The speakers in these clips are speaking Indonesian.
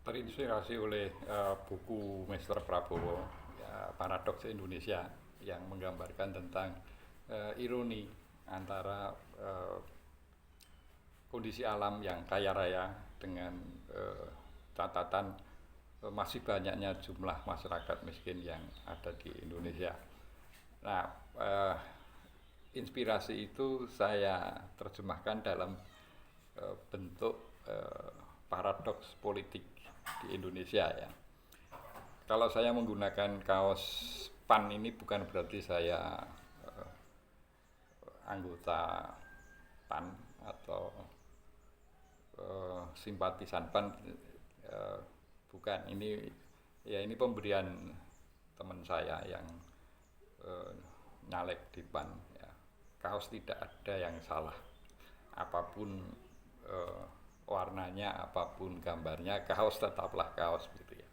terinspirasi oleh buku Mr. Prabowo, ya, Paradoks Indonesia, yang menggambarkan tentang ironi antara kondisi alam yang kaya raya dengan catatan masih banyaknya jumlah masyarakat miskin yang ada di Indonesia. Nah, inspirasi itu saya terjemahkan dalam bentuk paradoks politik di Indonesia, ya. Kalau saya menggunakan kaos PAN ini bukan berarti saya anggota PAN atau simpatisan PAN, bukan. Ini pemberian teman saya yang nyalek di PAN, ya. Kaos tidak ada yang salah, apapun warnanya, apapun gambarnya, kaos tetaplah kaos, gitu ya.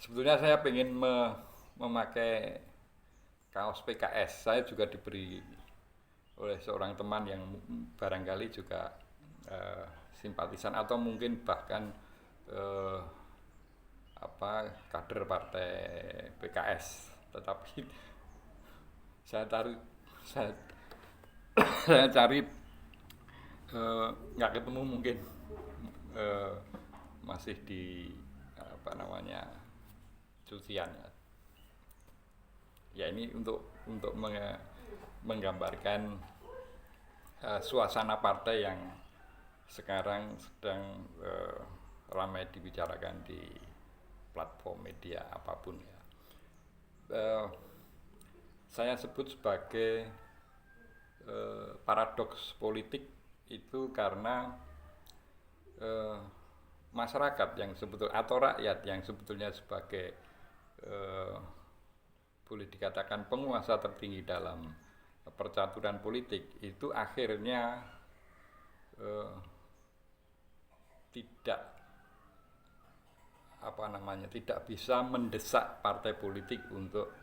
Sebetulnya saya ingin memakai kaos PKS. Saya juga diberi oleh seorang teman yang barangkali juga simpatisan atau mungkin bahkan kader partai PKS, tetapi saya cari nggak ketemu, mungkin masih di cucian, ya. Ini untuk menggambarkan suasana partai yang sekarang sedang ramai dibicarakan di platform media apapun, ya. Saya sebut sebagai paradoks politik itu karena masyarakat yang sebetulnya, atau rakyat yang sebetulnya sebagai boleh dikatakan penguasa tertinggi dalam percaturan politik, itu akhirnya tidak bisa mendesak partai politik untuk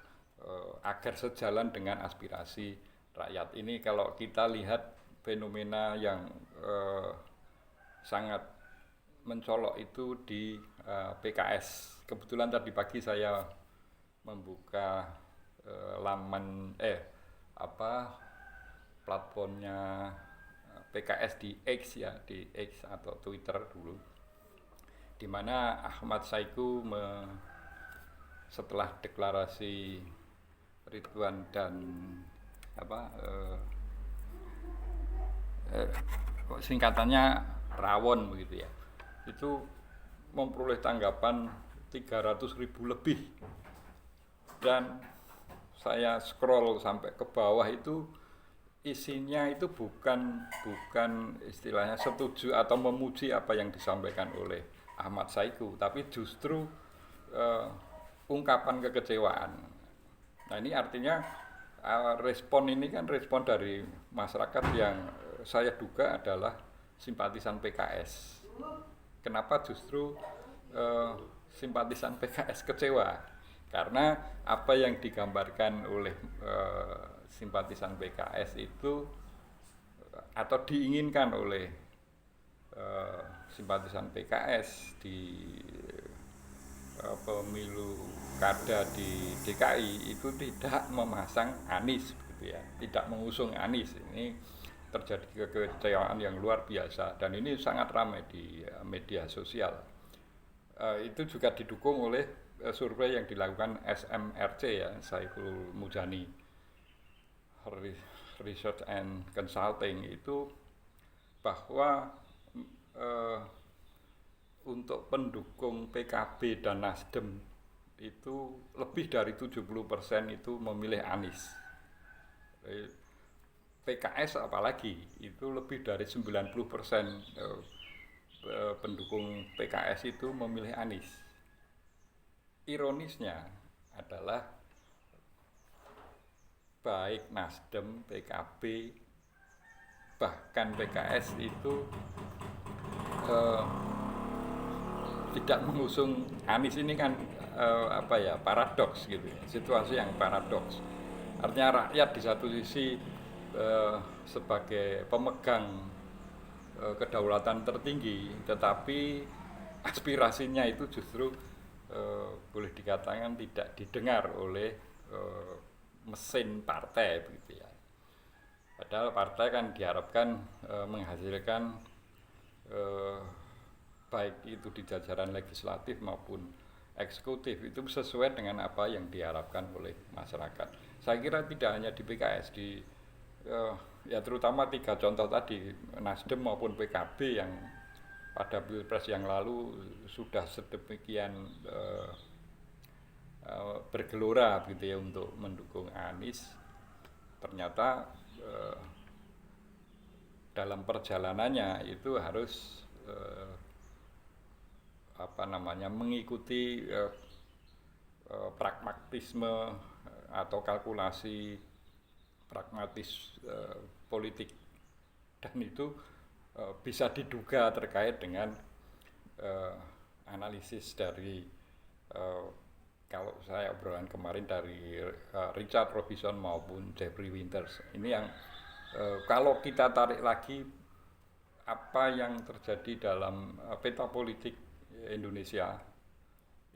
agar sejalan dengan aspirasi rakyat. Ini kalau kita lihat fenomena yang sangat mencolok itu di PKS. Kebetulan tadi pagi saya membuka platformnya PKS di X, ya, di X atau Twitter dulu, di mana Ahmad Saiku setelah deklarasi Ridwan dan singkatannya Rawon, begitu ya, itu memperoleh tanggapan 300.000 lebih. Dan saya scroll sampai ke bawah, itu isinya itu bukan istilahnya setuju atau memuji apa yang disampaikan oleh Ahmad Saiku, tapi justru ungkapan kekecewaan. Nah, ini artinya respon ini kan respon dari masyarakat yang saya duga adalah simpatisan PKS. Kenapa justru simpatisan PKS kecewa? Karena apa yang digambarkan oleh simpatisan PKS itu atau diinginkan oleh simpatisan PKS di pemilu kada di DKI itu tidak memasang Anies, gitu ya, tidak mengusung Anies. Ini terjadi kekecewaan yang luar biasa, dan ini sangat ramai di media sosial. Itu juga didukung oleh survei yang dilakukan SMRC, ya, Saiful Mujani Research and Consulting, itu bahwa untuk pendukung PKB dan Nasdem itu lebih dari 70% itu memilih Anies. PKS apalagi itu lebih dari 90% pendukung PKS itu memilih Anies. Ironisnya adalah baik Nasdem, PKB, bahkan PKS itu tidak mengusung Anies. Ini kan paradoks, gitu ya, situasi yang paradoks. Artinya rakyat di satu sisi sebagai pemegang kedaulatan tertinggi, tetapi aspirasinya itu justru boleh dikatakan tidak didengar oleh mesin partai begitu ya. Padahal partai kan diharapkan menghasilkan baik itu di jajaran legislatif maupun eksekutif itu sesuai dengan apa yang diharapkan oleh masyarakat. Saya kira tidak hanya di PKS, di ya terutama 3 contoh tadi, Nasdem maupun PKB yang pada Pilpres yang lalu sudah sedemikian bergelora gitu ya untuk mendukung Anies, ternyata dalam perjalanannya itu harus mengikuti pragmatisme atau kalkulasi pragmatis politik, dan itu bisa diduga terkait dengan analisis dari kalau saya obrolan kemarin dari Richard Robinson maupun Jeffrey Winters. Ini yang kalau kita tarik lagi apa yang terjadi dalam peta politik Indonesia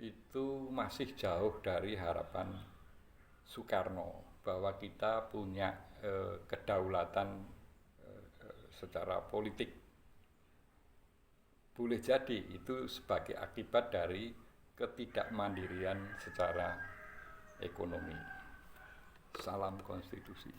itu masih jauh dari harapan Soekarno bahwa kita punya kedaulatan secara politik. Boleh jadi itu sebagai akibat dari ketidakmandirian secara ekonomi. Salam konstitusi.